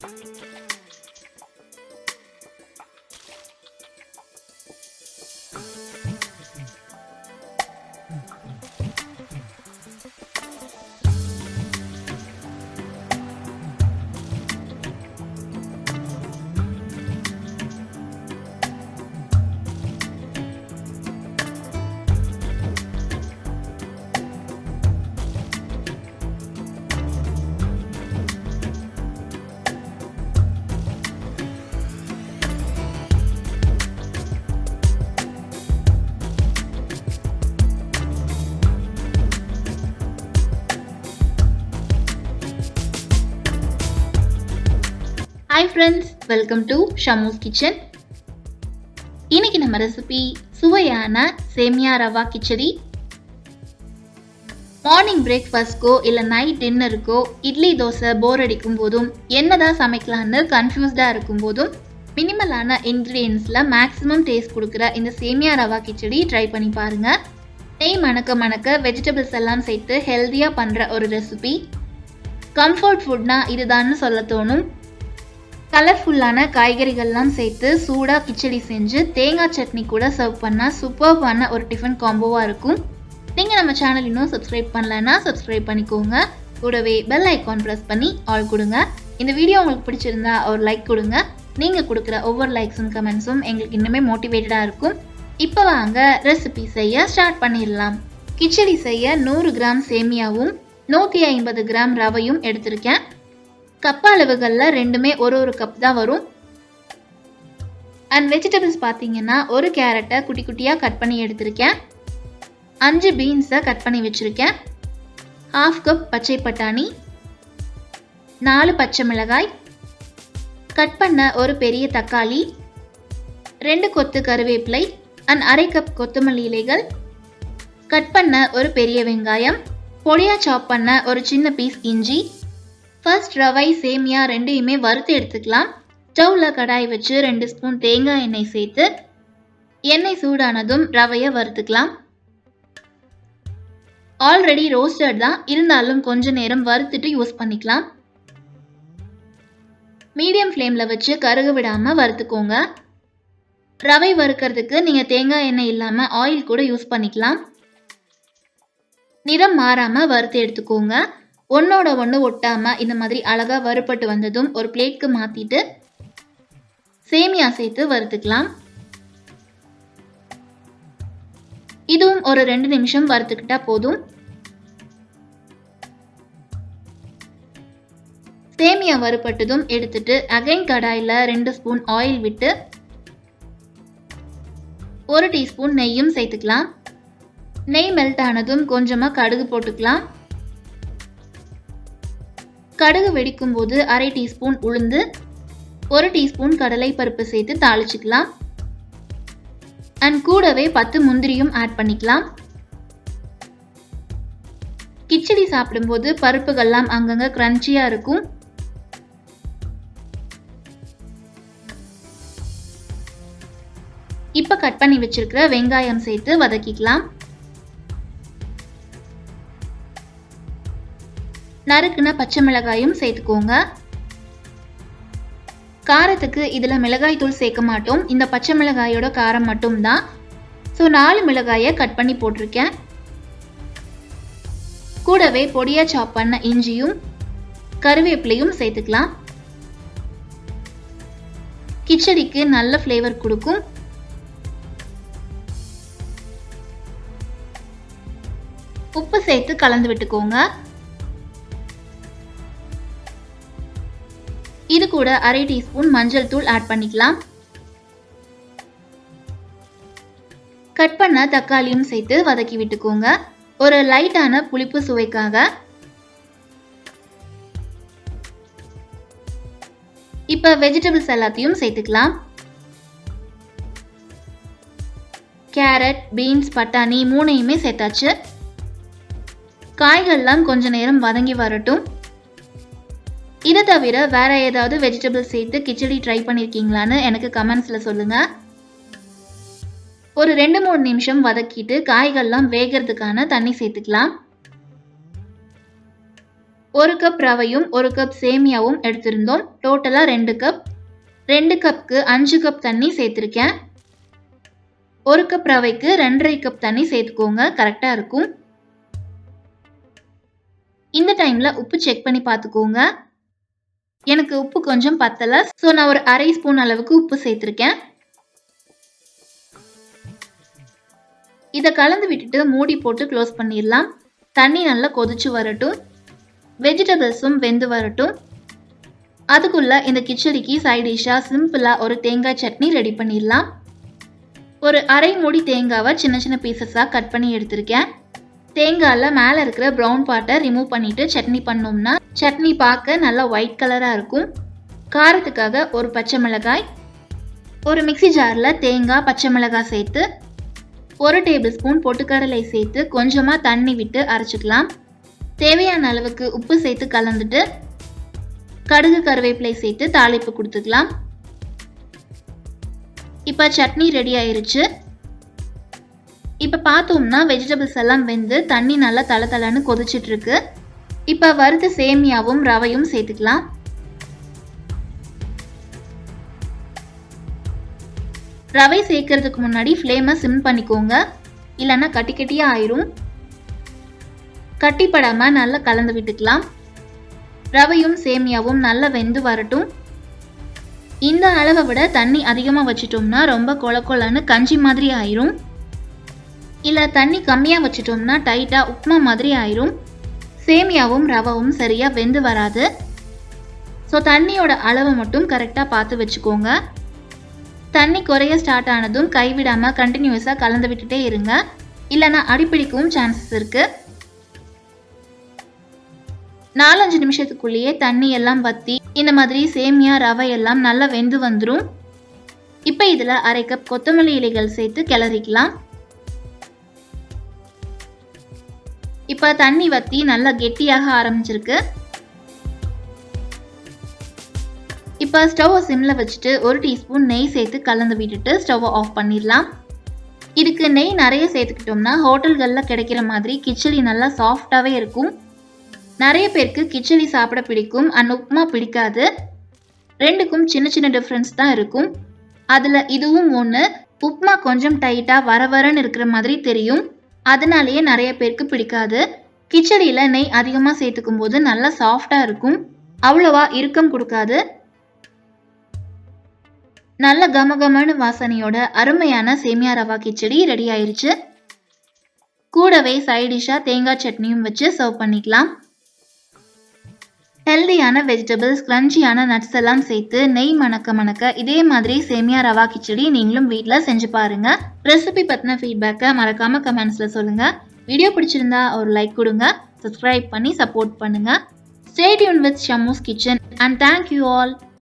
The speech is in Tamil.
Hi friends, welcome to Shamu's Kitchen. இன்னைக்கு நம்ம ரெசிபி சுவையான சேமியா ரவா கிச்சடி. மார்னிங் பிரேக்ஃபாஸ்ட்க்கோ இல்லை நைட் டின்னருக்கோ இட்லி தோசை போர் அடிக்கும் போதும் என்னதான் சமைக்கலான்னு கன்ஃபியூஸ்டாக இருக்கும் போதும் மினிமலான இன்க்ரீடியன்ஸில் மேக்ஸிமம் டேஸ்ட் கொடுக்குற இந்த சேமியா ரவா கிச்சடி ட்ரை பண்ணி பாருங்க. நெய் மணக்க வெஜிடபிள்ஸ் எல்லாம் சேர்த்து ஹெல்த்தியாக பண்ணுற ஒரு ரெசிபி. கம்ஃபர்ட் ஃபுட்னா இதுதான்னு சொல்ல தோணும். கலர்ஃபுல்லான காய்கறிகள்லாம் சேர்த்து சூடாக கிச்சடி செஞ்சு தேங்காய் சட்னி கூட சர்வ் பண்ணால் சூப்பர்பான ஒரு டிஃபன் காம்போவாக இருக்கும். நீங்கள் நம்ம சேனல் இன்னும் சப்ஸ்கிரைப் பண்ணலைன்னா சப்ஸ்கிரைப் பண்ணிக்கோங்க. கூடவே பெல் ஐக்கான் ப்ரெஸ் பண்ணி ஆல் கொடுங்க. இந்த வீடியோ உங்களுக்கு பிடிச்சிருந்தா ஒரு லைக் கொடுங்க. நீங்கள் கொடுக்குற ஒவ்வொரு லைக்ஸும் கமெண்ட்ஸும் எங்களுக்கு இன்னுமே மோட்டிவேட்டடாக இருக்கும். இப்போ வாங்க ரெசிபி செய்ய ஸ்டார்ட் பண்ணிடலாம். கிச்சடி செய்ய 100 கிராம் சேமியாவும் 150 கிராம் ரவையும் எடுத்திருக்கேன். கப் அளவுகளில் ரெண்டுமே ஒரு கப் தான் வரும். அண்ட் வெஜிடபிள்ஸ் பார்த்தீங்கன்னா ஒரு கேரட்டை குட்டி குட்டியாக கட் பண்ணி எடுத்திருக்கேன். 5 பீன்ஸை கட் பண்ணி வச்சுருக்கேன். 1/2 கப் பச்சை பட்டாணி, 4 பச்சை மிளகாய், கட் பண்ண ஒரு பெரிய தக்காளி, 2 கொத்து கருவேப்பிலை அண்ட் 1/2 கப் கொத்தமல்லி இலைகள், கட் பண்ண ஒரு பெரிய வெங்காயம், பொடியாக சாப் பண்ண ஒரு சின்ன பீஸ் இஞ்சி. ஃபர்ஸ்ட் ரவை சேமியா ரெண்டையுமே வறுத்து எடுத்துக்கலாம். ஸ்டவ்வில் கடாய் வச்சு 2 ஸ்பூன் தேங்காய் எண்ணெய் சேர்த்து எண்ணெய் சூடானதும் ரவையை வறுத்துக்கலாம். ஆல்ரெடி ரோஸ்டட் தான், இருந்தாலும் கொஞ்ச நேரம் வறுத்துட்டு யூஸ் பண்ணிக்கலாம். மீடியம் ஃப்ளேமில் வச்சு கருக விடாமல் வறுத்துக்கோங்க. ரவை வறுக்கிறதுக்கு நீங்கள் தேங்காய் எண்ணெய் இல்லாமல் ஆயில் கூட யூஸ் பண்ணிக்கலாம். நிறம் மாறாமல் வறுத்து எடுத்துக்கோங்க. ஒன்னோட ஒன்று ஒட்டாமல் இந்த மாதிரி அழகாக வறுப்பட்டு வந்ததும் ஒரு பிளேட்க்கு மாற்றிட்டு சேமியா சேர்த்து வறுத்துக்கலாம். இதுவும் ஒரு 2 நிமிஷம் வறுத்துக்கிட்டா போதும். சேமியா வறுப்பட்டதும் எடுத்துட்டு அகைன் கடாயில் 2 ஸ்பூன் ஆயில் விட்டு 1 டீஸ்பூன் நெய்யும் சேர்த்துக்கலாம். நெய் மெல்ட் ஆனதும் கொஞ்சமாக கடுகு போட்டுக்கலாம். கடுகு வெடிக்கும் போது 1/2 டீஸ்பூன் உளுந்து, 1 டீஸ்பூன் கடலை பருப்பு சேர்த்து தாளிச்சுக்கலாம். அண்ட் கூடவே 10 முந்திரியும் ஆட் பண்ணிக்கலாம். கிச்சடி சாப்பிடும்போது பருப்புகள்லாம் அங்கங்க கிரன்ச்சியா இருக்கும். இப்ப கட் பண்ணி வச்சிருக்கிற வெங்காயம் சேர்த்து வதக்கிக்கலாம். நறுக்குன பச்சை மிளகாயும் சேர்த்துக்கோங்க. காரத்துக்கு இதில் மிளகாய் தூள் சேர்க்க மாட்டோம், இந்த பச்சை மிளகாயோட காரம் மட்டும்தான். ஸோ 4 மிளகாயை கட் பண்ணி போட்டிருக்கேன். கூடவே பொடியாக சாப் பண்ண இஞ்சியும் கருவேப்பிலையும் சேர்த்துக்கலாம். கிச்சடிக்கு நல்ல ஃப்ளேவர் கொடுக்கும். உப்பு சேர்த்து கலந்து விட்டுக்கோங்க. இது கூட 1/2 டீஸ்பூன் மஞ்சள் தூள் ஆட் பண்ணிக்கலாம். கட் பண்ண தக்காளியும் சேர்த்து வதக்கி விட்டுக்கோங்க. ஒரு லைட்டான புளிப்பு சுவைக்காக. இப்ப வெஜிடபிள்ஸ் எல்லாத்தையும் சேர்த்துக்கலாம். கேரட், பீன்ஸ், பட்டாணி 3யுமே சேர்த்தாச்சு. காய்கள்லாம் கொஞ்ச நேரம் வதங்கி வரட்டும். இதை தவிர வேற ஏதாவது வெஜிடபிள்ஸ் சேர்த்து கிச்சடி ட்ரை பண்ணியிருக்கீங்களான்னு எனக்கு கமெண்ட்ஸில் சொல்லுங்க. ஒரு 2-3 நிமிஷம் வதக்கிட்டு காய்கள்லாம் வேகிறதுக்கான தண்ணி சேர்த்துக்கலாம். 1 கப் ரவையும் 1 கப் சேமியாவும் எடுத்திருந்தோம். டோட்டலா 2 கப். 2 கப்க்கு 5 கப் தண்ணி சேர்த்திருக்கேன். 1 கப் ரவைக்கு 2.5 கப் தண்ணி சேர்த்துக்கோங்க. கரெக்டா இருக்கும். இந்த டைம்ல உப்பு செக் பண்ணி பார்த்துக்கோங்க. எனக்கு உப்பு கொஞ்சம் பத்தல. ஸோ நான் ஒரு 1/2 ஸ்பூன் அளவுக்கு உப்பு சேர்த்திருக்கேன். இதை கலந்து விட்டுட்டு மூடி போட்டு க்ளோஸ் பண்ணிடலாம். தண்ணி நல்லா கொதிச்சு வரட்டும். வெஜிடபிள்ஸும் வெந்து வரட்டும். அதுக்குள்ள இந்த கிச்சடிக்கு சைட் டிஷ்ஷா சிம்பிளா ஒரு தேங்காய் சட்னி ரெடி பண்ணிடலாம். ஒரு 1/2 மூடி தேங்காவை சின்ன சின்ன பீசஸா கட் பண்ணி எடுத்திருக்கேன். தேங்காயில் மேலே இருக்கிற ப்ரௌன் பார்ட்டை ரிமூவ் பண்ணிட்டு சட்னி பண்ணோம்னா சட்னி பார்க்க நல்லா ஒயிட் கலராக இருக்கும். காரத்துக்காக ஒரு பச்சை மிளகாய், ஒரு மிக்ஸி ஜாரில் தேங்காய், பச்சை மிளகாய் சேர்த்து 1 டேபிள் ஸ்பூன் பொட்டுக்கடலை சேர்த்து கொஞ்சமாக தண்ணி விட்டு அரைச்சிக்கலாம். தேவையான அளவுக்கு உப்பு சேர்த்து கலந்துட்டு கடுகு கருவேப்பிலை சேர்த்து தாளிப்பு கொடுத்துக்கலாம். இப்போ சட்னி ரெடி ஆயிருச்சு. இப்போ பார்த்தோம்னா வெஜிடபிள்ஸ் எல்லாம் வெந்து தண்ணி நல்லா தளன்னு கொதிச்சிட்டு இருக்கு. இப்போ வறுத்த சேமியாவும் ரவையும் சேர்த்துக்கலாம். ரவை சேர்க்கறதுக்கு முன்னாடி ஃப்ளேமை சிம் பண்ணிக்கோங்க, இல்லைன்னா கட்டி கட்டியாக ஆயிரும். கட்டிப்படாமல் நல்லா கலந்து விட்டுக்கலாம். ரவையும் சேமியாவும் நல்லா வெந்து வரட்டும். இந்த அளவை விட தண்ணி அதிகமாக வச்சிட்டோம்னா ரொம்ப கொலன்னு கஞ்சி மாதிரி ஆயிரும். இல்லை தண்ணி கம்மியாக வச்சிட்டோம்னா டைட்டாக உப்புமா மாதிரி ஆயிரும். சேமியாவும் ரவையும் சரியாக வெந்து வராது. ஸோ தண்ணியோட அளவை மட்டும் கரெக்டாக பார்த்து வச்சுக்கோங்க. தண்ணி குறைய ஸ்டார்ட் ஆனதும் கைவிடாமல் கண்டினியூஸாக கலந்து விட்டுட்டே இருங்க, இல்லைன்னா அடிப்பிடிக்கவும் சான்சஸ் இருக்குது. 4-5 நிமிஷத்துக்குள்ளேயே தண்ணி எல்லாம் வற்றி இந்த மாதிரி சேமியா ரவை எல்லாம் நல்லா வெந்து வந்துடும். இப்போ இதில் 1/2 கப் கொத்தமல்லி இலைகள் சேர்த்து கிளறிக்கலாம். இப்போ தண்ணி வற்றி நல்லா கெட்டியாக ஆரம்பிச்சிருக்கு. இப்போ ஸ்டவ்வை சிம்ல வச்சுட்டு 1 டீஸ்பூன் நெய் சேர்த்து கலந்து விட்டுட்டு ஸ்டவ்வை ஆஃப் பண்ணிடலாம். இதுக்கு நெய் நிறைய சேர்த்துக்கிட்டோம்னா ஹோட்டல்களில் கிடைக்கிற மாதிரி கிச்சடி நல்லா சாஃப்டாகவே இருக்கும். நிறைய பேருக்கு கிச்சடி சாப்பிட பிடிக்கும், அண்ட் உப்புமா பிடிக்காது. ரெண்டுக்கும் சின்ன சின்ன டிஃப்ரென்ஸ் தான் இருக்கும். அதில் இதுவும் ஒன்று. உப்புமா கொஞ்சம் டைட்டாக வரன்னு இருக்கிற மாதிரி தெரியும், அதனாலேயே நிறைய பேருக்கு பிடிக்காது. கிச்சடியில் நெய் அதிகமாக சேர்த்துக்கும் போது நல்லா சாஃப்டாக இருக்கும், அவ்வளோவா இறுக்கம் கொடுக்காது. நல்ல கமகமான வாசனையோட அருமையான சேமியா ரவா கிச்சடி ரெடி ஆயிருச்சு. கூடவே சைட் டிஷ்ஷாக தேங்காய் சட்னியும் வச்சு சர்வ் பண்ணிக்கலாம். ஹெல்தியான வெஜிடபிள்ஸ், கிரன்ச்சியான நட்ஸ் எல்லாம் சேர்த்து நெய் மணக்க இதே மாதிரி சேமியா ரவா கிச்சடி நீங்களும் வீட்டில் செஞ்சு பாருங்க. ரெசிபி பற்றின ஃபீட்பேக்கை மறக்காம கமெண்ட்ஸில் சொல்லுங்க. வீடியோ பிடிச்சிருந்தா ஒரு லைக் கொடுங்க, சப்ஸ்கிரைப் பண்ணி சப்போர்ட் பண்ணுங்க. Stay tuned with Shammu's kitchen and thank you all.